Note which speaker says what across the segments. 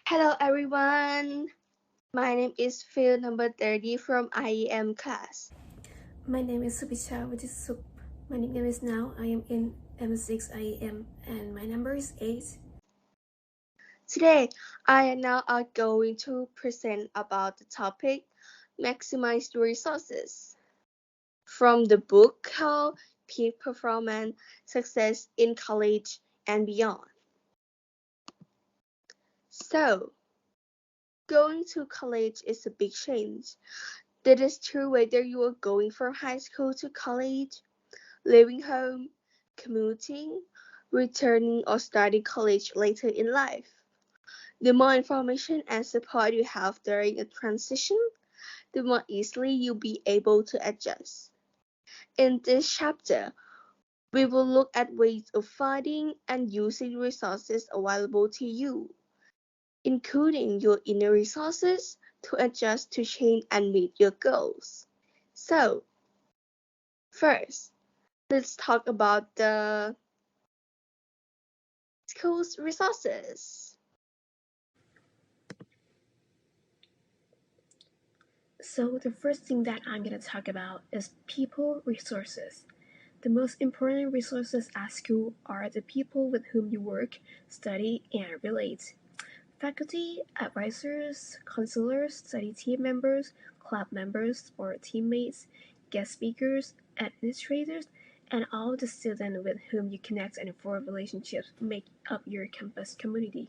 Speaker 1: Hello everyone. My name is Phil number 30 from IEM class.
Speaker 2: My name is Subicha, which is Sup. My nickname is now. I am in M.6 IEM and my number is 8.
Speaker 1: Today, I am now going to present about the topic maximize the resources from the book called Peak Performance Success in College and Beyond. So, going to college is a big change. That is true whether you are going from high school to college, leaving home, commuting, returning, or starting college later in life. The more information and support you have during a transition, the more easily you'll be able to adjust. In this chapter, we will look at ways of finding and using resources available to you, including your inner resources to adjust to change and meet your goals. So, first, let's talk about the school's resources.
Speaker 2: So, the first thing that I'm going to talk about is people resources. The most important resources at school are the people with whom you work, study, and relate. Faculty, advisors, counselors, study team members, club members, or teammates, guest speakers, administrators, and all the students with whom you connect and form relationships make up your campus community.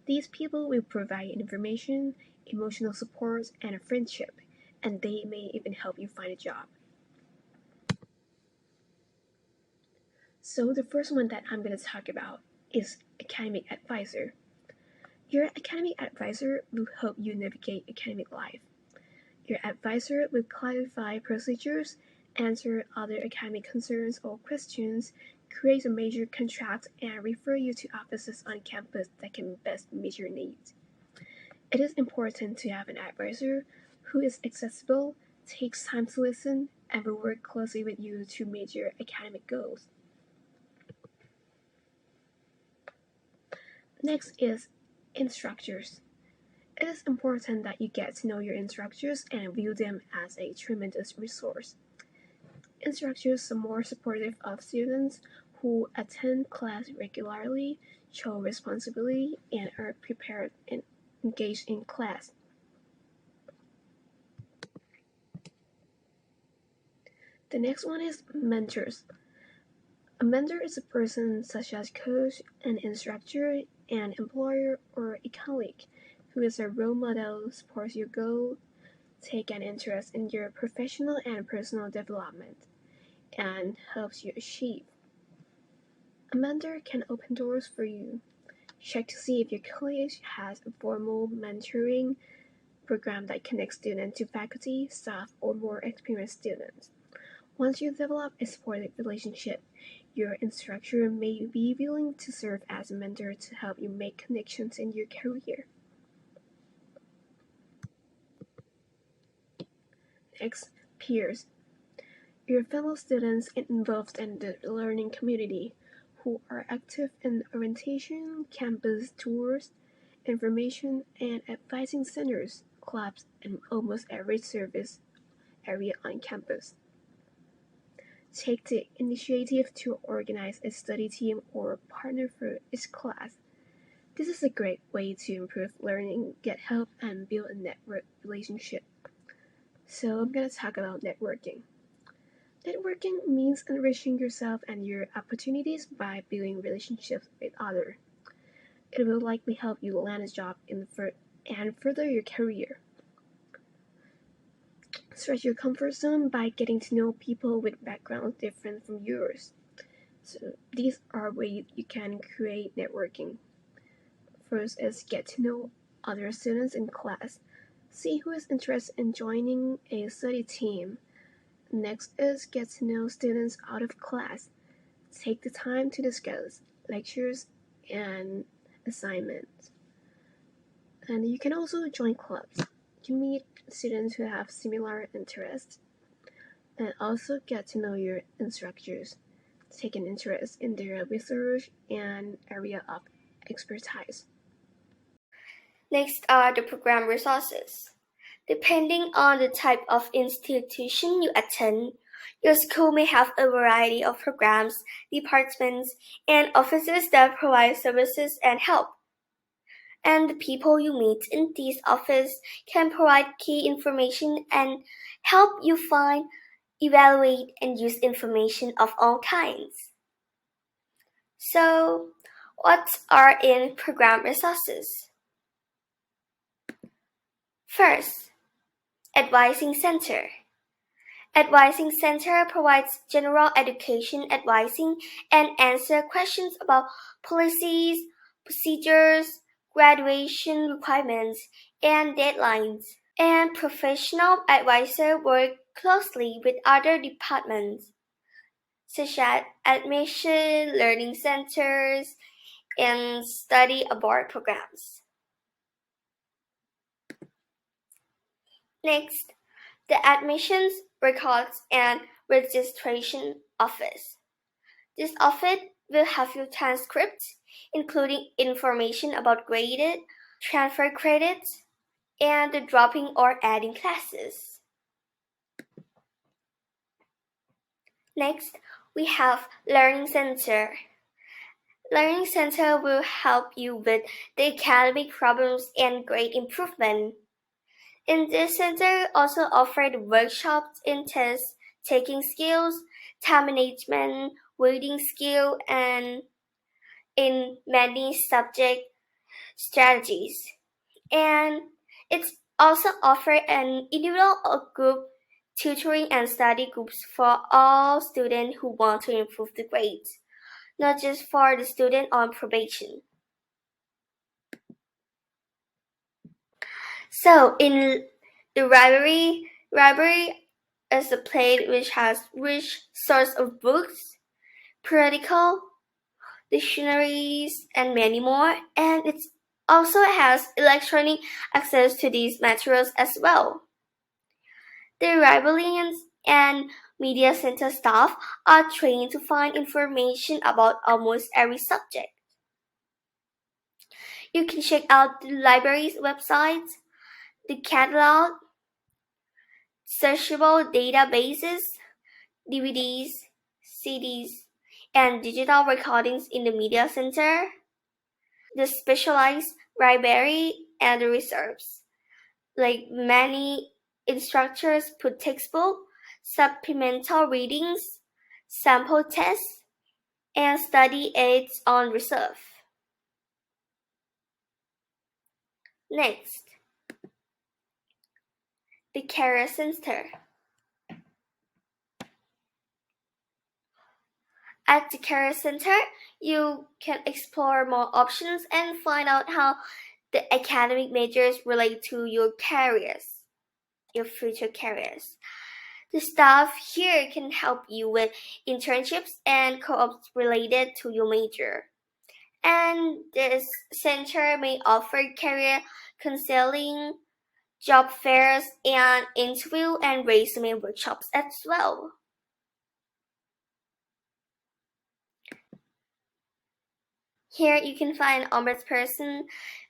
Speaker 2: These people will provide information, emotional support, and a friendship, and they may even help you find a job. So, the first one that I'm going to talk about is academic advisor. Your academic advisor will help you navigate academic life. Your advisor will clarify procedures, answer other academic concerns or questions, create a major contract, and refer you to offices on campus that can best meet your needs. It is important to have an advisor who is accessible, takes time to listen, and will work closely with you to meet your academic goals. Next is instructors. It is important that you get to know your instructors and view them as a tremendous resource. Instructors are more supportive of students who attend class regularly, show responsibility, and are prepared and engaged in class. The next one is mentors. A mentor is a person such as coach, an instructor, an employer, or a colleague who is a role model, supports your goal, take an interest in your professional and personal development, and helps you achieve. A mentor can open doors for you. Check to see if your college has a formal mentoring program that connects students to faculty, staff, or more experienced students. Once you develop a supportive relationship, your instructor may be willing to serve as a mentor to help you make connections in your career. Next, peers. Your fellow students involved in the learning community who are active in orientation, campus tours, information and advising centers, clubs, and almost every service area on campus. Take the initiative to organize a study team or partner for each class. This is a great way to improve learning, get help, and build a network relationship. So I'm going to talk about networking. Networking means enriching yourself and your opportunities by building relationships with others. It will likely help you land a job and further your career. Stretch your comfort zone by getting to know people with backgrounds different from yours. So these are ways you can create networking. First is get to know other students in class. See who is interested in joining a study team. Next is get to know students out of class. Take the time to discuss lectures and assignments. And you can also join clubs. You meet students who have similar interests and also get to know your instructors. Take an interest in their research and area of expertise.
Speaker 1: Next are the program resources. Depending on the type of institution you attend, your school may have a variety of programs, departments, and offices that provide services and help. And the people you meet in these offices can provide key information and help you find, evaluate, and use information of all kinds. So, what are in program resources? First, Advising Center. Advising Center provides general education advising and answer questions about policies, procedures, graduation requirements, and deadlines. And professional advisors work closely with other departments, such as admission, learning centers, and study abroad programs. Next, the Admissions, Records, and Registration Office. This office will have your transcripts, including information about graded, transfer credits, and the dropping or adding classes. Next, we have Learning Center. Learning Center will help you with the academic problems and grade improvement. In this center, also offered workshops in test taking skills, time management, reading skill, and in many subject strategies. And it's also offered an individual or group tutoring and study groups for all students who want to improve the grades, not just for the student on probation. So in the library is a place which has rich source of books, periodical, dictionaries, and many more, and it also has electronic access to these materials as well. The librarians and media center staff are trained to find information about almost every subject. You can check out the library's website, the catalog, searchable databases, DVDs, CDs, and digital recordings in the media center, the specialized library, and the reserves. Like many instructors put textbook, supplemental readings, sample tests, and study aids on reserve. Next, the Career Center. At the Career Center, you can explore more options and find out how the academic majors relate to your careers, your future careers. The staff here can help you with internships and co-ops related to your major. And this center may offer career counseling, job fairs, and interview and resume workshops as well. Here you can find ombudsperson,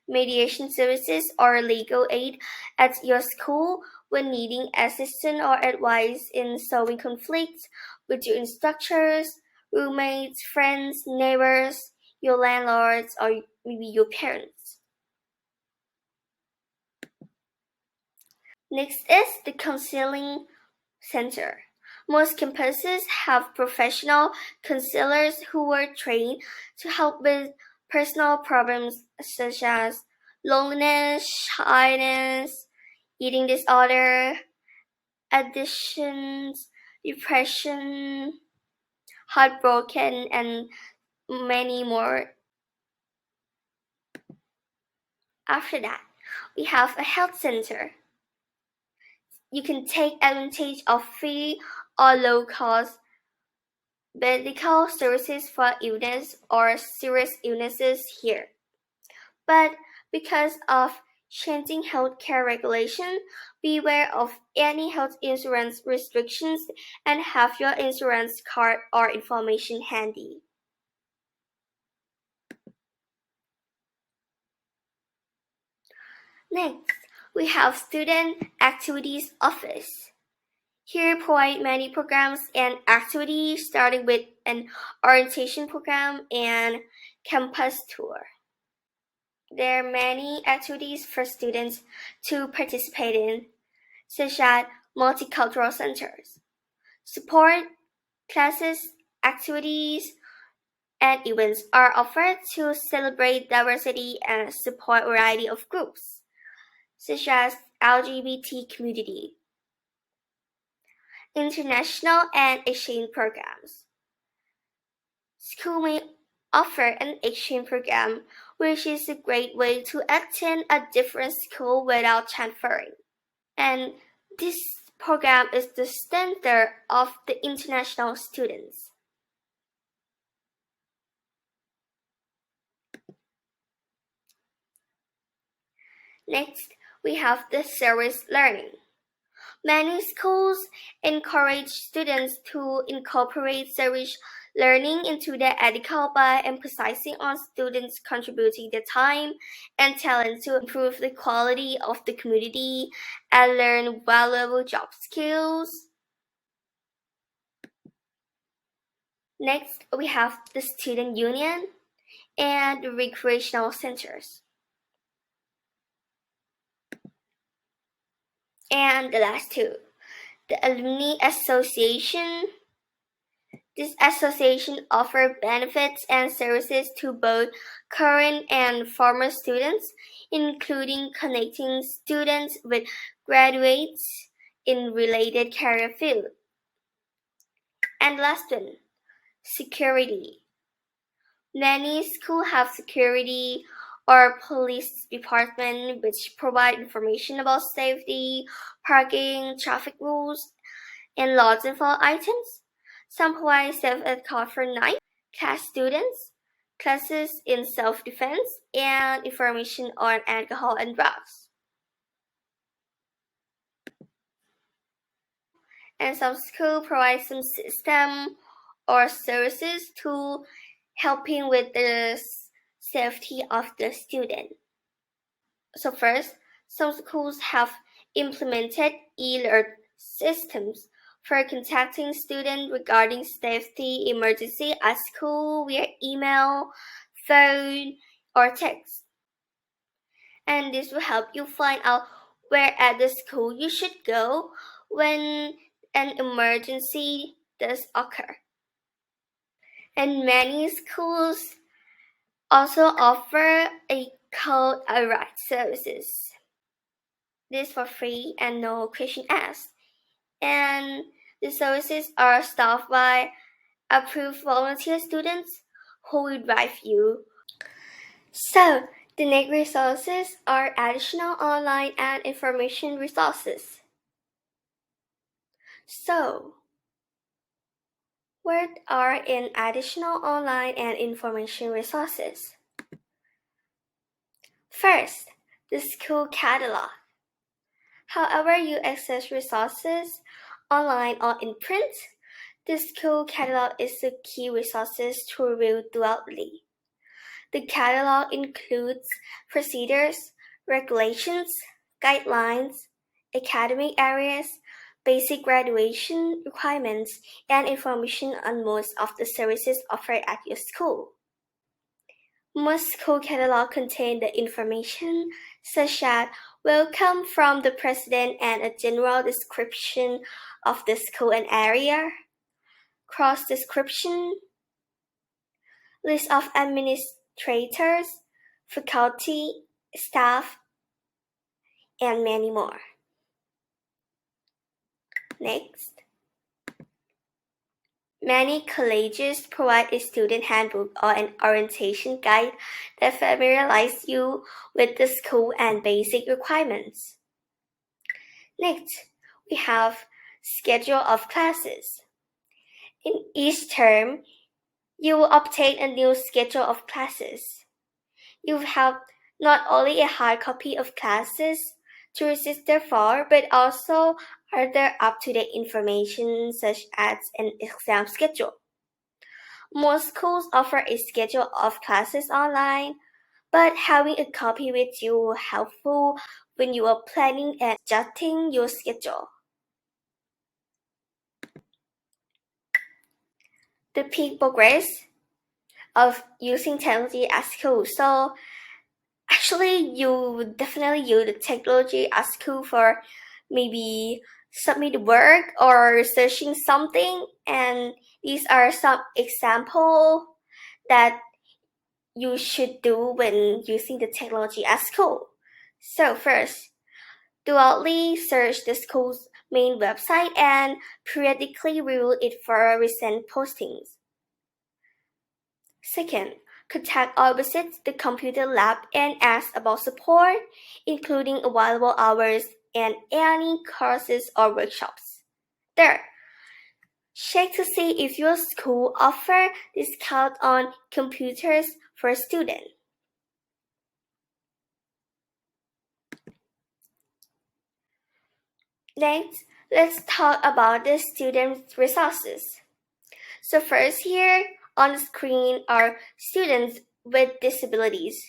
Speaker 1: mediation services, or legal aid at your school when needing assistance or advice in solving conflicts with your instructors, roommates, friends, neighbors, your landlords, or maybe your parents. Next is the counseling center. Most campuses have professional counselors who are trained to help with personal problems such as loneliness, shyness, eating disorder, addictions, depression, heartbroken, and many more. After that, we have a health center. You can take advantage of free or low cost medical services for illness or serious illnesses here. But because of changing healthcare regulation, beware of any health insurance restrictions and have your insurance card or information handy. Next, we have Student Activities Office. Here provide many programs and activities starting with an orientation program and campus tour. There are many activities for students to participate in, such as multicultural centers, support classes, activities, and events are offered to celebrate diversity and support a variety of groups, such as LGBT community, international and exchange programs. School may offer an exchange program, which is a great way to attend a different school without transferring. And this program is the standard of the international students. Next, we have the service learning. Many schools encourage students to incorporate service learning into their education by emphasizing on students contributing their time and talent to improve the quality of the community and learn valuable job skills. Next, we have the student union and the recreational centers. And the last two, the alumni association. This association offers benefits and services to both current and former students, including connecting students with graduates in related career fields. And last one, security. Many schools have security or police department which provide information about safety, parking, traffic rules, and laws and fall items. Some provide self-escort for night class students, classes in self-defense, and information on alcohol and drugs. And some schools provide some system or services to helping with the safety of the student. So first, some schools have implemented e-alert systems for contacting students regarding safety emergency at school via email, phone, or text. And this will help you find out where at the school you should go when an emergency does occur. And many schools also offer a call alert services. This for free and no question asked. And the services are staffed by approved volunteer students who will drive you. So, the next resources are additional online and information resources. So, what are in additional online and information resources? First, the school catalog. However you access resources online or in print, the school catalog is the key resources to review thoroughly. The catalog includes procedures, regulations, guidelines, academic areas, basic graduation requirements, and information on most of the services offered at your school. Most school catalogs contain the information such as welcome from the president and a general description of the school and area, cross description, list of administrators, faculty, staff, and many more. Next, many colleges provide a student handbook or an orientation guide that familiarizes you with the school and basic requirements. Next, we have schedule of classes. In each term, you will obtain a new schedule of classes. You have not only a hard copy of classes to register for, but also other up-to-date information such as an exam schedule. Most schools offer a schedule of classes online, but having a copy with you helpful when you are planning and adjusting your schedule. The peak progress of using technology at school. So actually, you definitely use the technology at school for maybe submit work or searching something, and these are some examples that you should do when using the technology at school. So first, dually search the school's main website and periodically review it for recent postings. Second, contact or visit the computer lab and ask about support, including available hours and any courses or workshops. Third, check to see if your school offers discount on computers for students. Next, let's talk about the student resources. So first here on the screen are students with disabilities.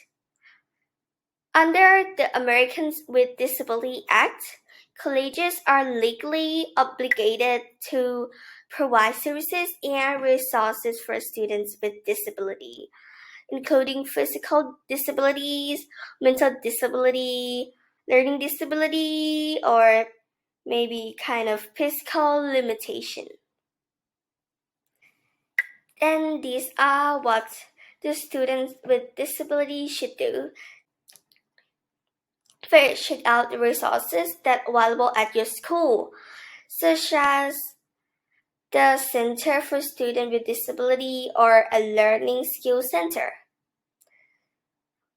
Speaker 1: Under the Americans with Disability Act, colleges are legally obligated to provide services and resources for students with disability, including physical disabilities, mental disability, learning disability, or maybe kind of physical limitation. And these are what the students with disability should do. First, check out the resources that are available at your school, such as the Center for Students with Disability or a Learning Skills Center.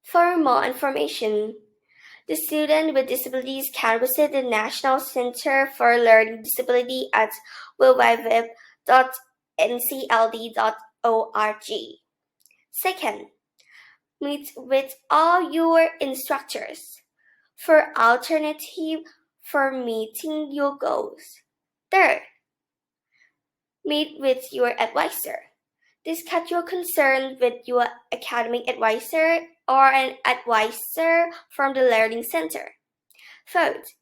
Speaker 1: For more information, the student with disabilities can visit the National Center for Learning Disability at www.ncld.org. Second, meet with all your instructors for alternative for meeting your goals. Third, meet with your advisor. Discuss your concerns with your academic advisor or an advisor from the learning center. Fourth,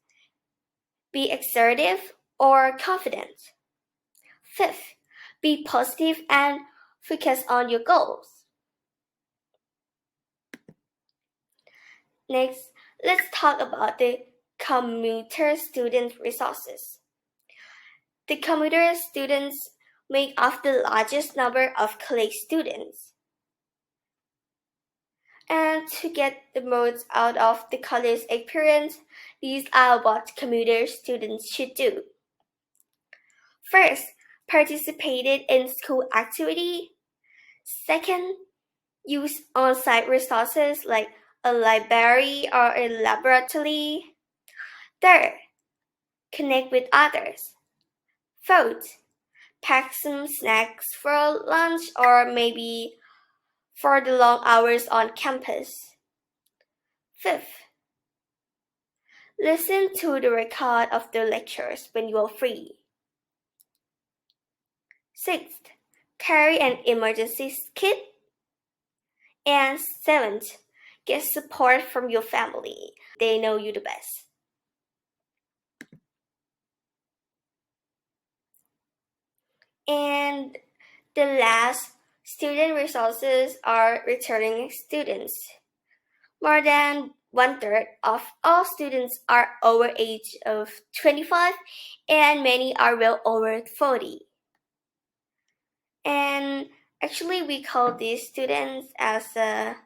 Speaker 1: be assertive or confident. Fifth, be positive and focus on your goals. Next, let's talk about the commuter student resources. The commuter students make up the largest number of college students. And to get the most out of the college experience, these are what commuter students should do. First, participate in school activity. Second, use on-site resources like a library or a laboratory. Third, connect with others. Fourth, pack some snacks for lunch or maybe for the long hours on campus. Fifth, listen to the record of the lectures when you are free. Sixth, carry an emergency kit. And seventh, get support from your family. They know you the best. And the last, student resources are returning students. More than one-third of all students are over age of 25 and many are well over 40. And actually we call these students as a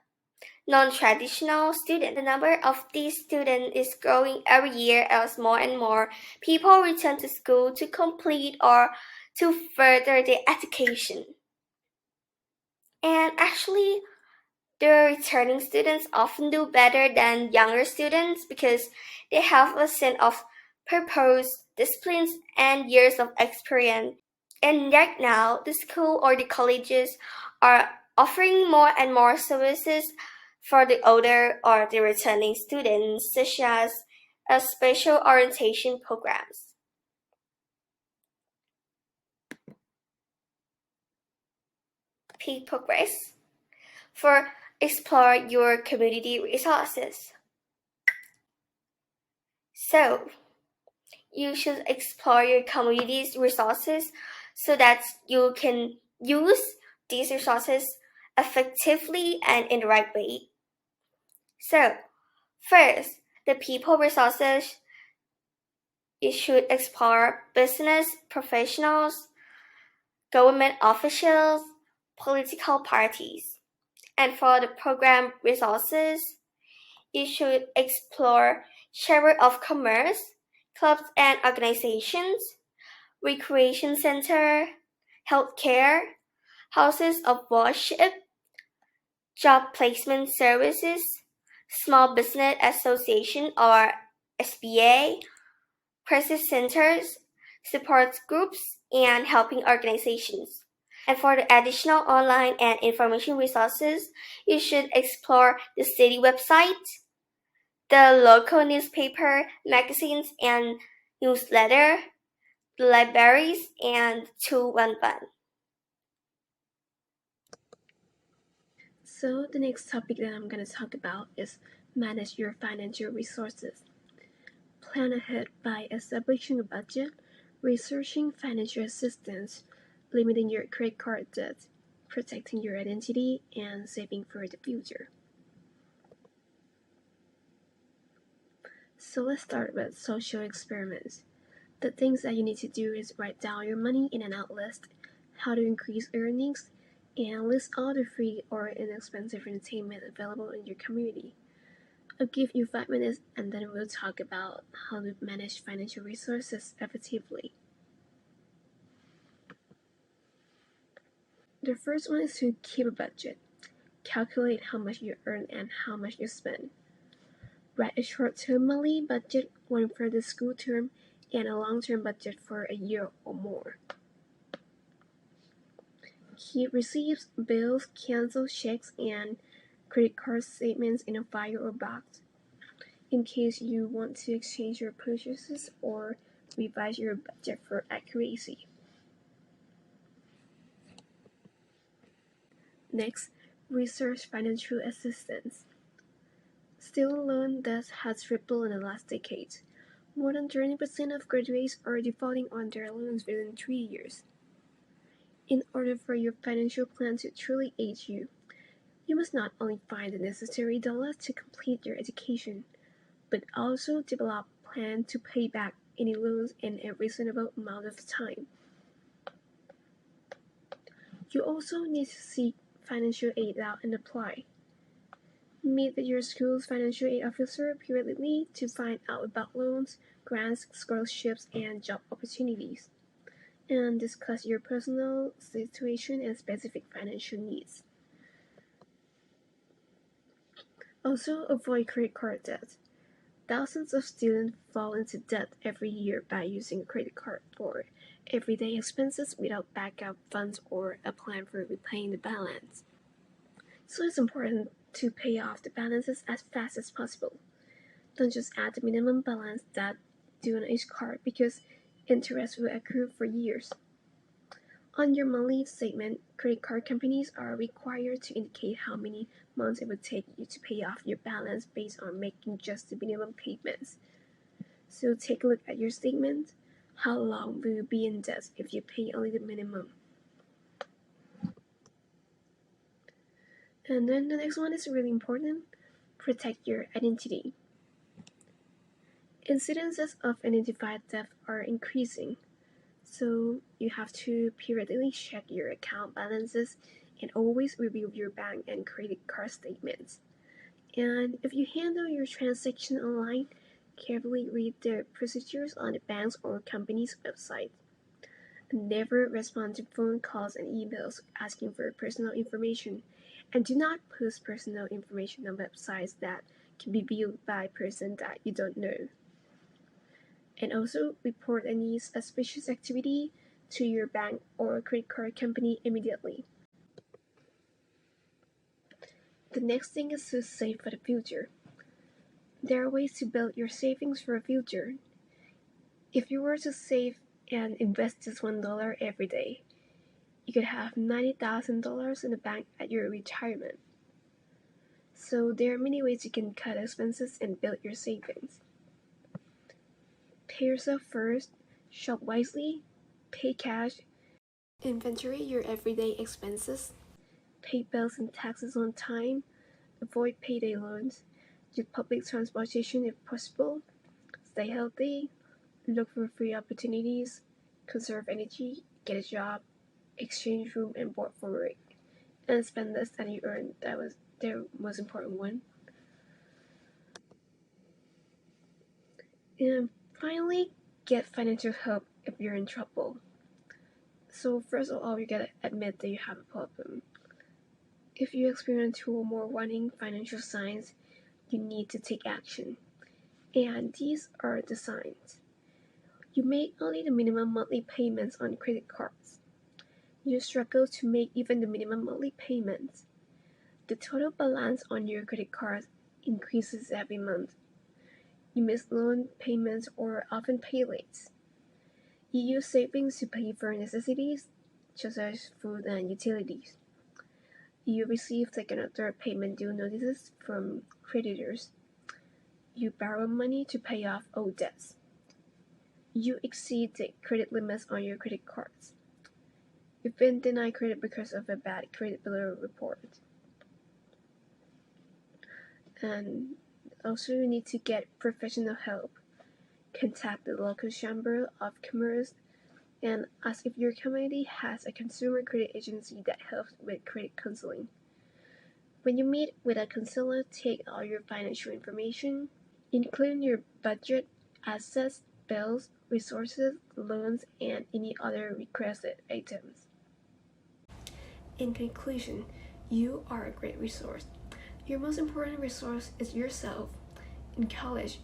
Speaker 1: non-traditional student. The number of these students is growing every year as more and more people return to school to complete or to further their education. And actually, the returning students often do better than younger students because they have a sense of purpose, disciplines, and years of experience. And right now, the school or the colleges are offering more and more services for the older or the returning students, such as special orientation programs. Peak progress. For explore your community resources. So, you should explore your community's resources so that you can use these resources effectively and in the right way. So, first, the people resources. You should explore business professionals, government officials, political parties. And for the program resources, you should explore chamber of commerce, clubs and organizations, recreation center, healthcare, houses of worship, job placement services, small business association or SBA, crisis centers, support groups, and helping organizations. And for the additional online and information resources, you should explore the city website, the local newspaper, magazines, and newsletter, the libraries, and 211.
Speaker 2: So the next topic that I'm going to talk about is manage your financial resources. Plan ahead by establishing a budget, researching financial assistance, limiting your credit card debt, protecting your identity, and saving for the future. So let's start with social experiments. The things that you need to do is write down your money in and out list, how to increase earnings, and list all the free or inexpensive entertainment available in your community. I'll give you 5 minutes and then we'll talk about how to manage financial resources effectively. The first one is to keep a budget. Calculate how much you earn and how much you spend. Write a short-term monthly budget, one for the school term, and a long-term budget for a year or more. Keep receipts, bills, cancel checks, and credit card statements in a file or box in case you want to exchange your purchases or revise your budget for accuracy. Next, research financial assistance. Student loan debt has tripled in the last decade. More than 20% of graduates are defaulting on their loans within 3 years. In order for your financial plan to truly aid you, you must not only find the necessary dollars to complete your education, but also develop a plan to pay back any loans in a reasonable amount of time. You also need to seek financial aid out and apply. Meet with your school's financial aid officer periodically to find out about loans, grants, scholarships, and job opportunities, and discuss your personal situation and specific financial needs. Also, avoid credit card debt. Thousands of students fall into debt every year by using a credit card for everyday expenses without backup funds or a plan for repaying the balance. So it's important to pay off the balances as fast as possible. Don't just add the minimum balance that due on each card because interest will accrue for years. On your monthly statement, credit card companies are required to indicate how many months it would take you to pay off your balance based on making just the minimum payments. So take a look at your statement. How long will you be in debt if you pay only the minimum? And then the next one is really important. Protect your identity. Incidences of identified theft are increasing, so you have to periodically check your account balances and always review your bank and credit card statements. And if you handle your transaction online, carefully read the procedures on the bank's or company's website. Never respond to phone calls and emails asking for personal information, and do not post personal information on websites that can be viewed by a person that you don't know. And also report any suspicious activity to your bank or credit card company immediately. The next thing is to save for the future. There are ways to build your savings for a future. If you were to save and invest just $1 every day, you could have $90,000 in the bank at your retirement. So there are many ways you can cut expenses and build your savings. Pay yourself first, shop wisely, pay cash, inventory your everyday expenses, pay bills and taxes on time, avoid payday loans, use public transportation if possible, stay healthy, look for free opportunities, conserve energy, get a job, exchange room and board for work, and spend less than you earn. That was the most important one. And finally, get financial help if you're in trouble. So first of all, you gotta admit that you have a problem. If you experience 2 or more warning financial signs, you need to take action. And these are the signs. You make only the minimum monthly payments on credit cards. You struggle to make even the minimum monthly payments. The total balance on your credit card increases every month. You miss loan payments or often pay late. You use savings to pay for necessities, such as food and utilities. You receive second or third payment due notices from creditors. You borrow money to pay off old debts. You exceed the credit limits on your credit cards. You've been denied credit because of a bad credit bureau report. And also you need to get professional help. Contact the local chamber of commerce and ask if your community has a consumer credit agency that helps with credit counseling. When you meet with a counselor, take all your financial information, including your budget, assets, bills, resources, loans, and any other requested items. In conclusion, you are a great resource. Your most important resource is yourself. In college,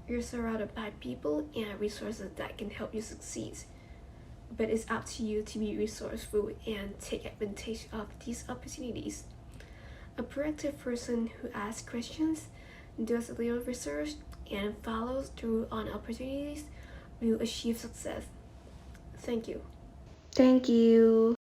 Speaker 2: you're surrounded by people and resources that can help you succeed. But it's up to you to be resourceful and take advantage of these opportunities. A proactive person who asks questions, does a little research, and follows through on opportunities will achieve success. Thank you.
Speaker 1: Thank you.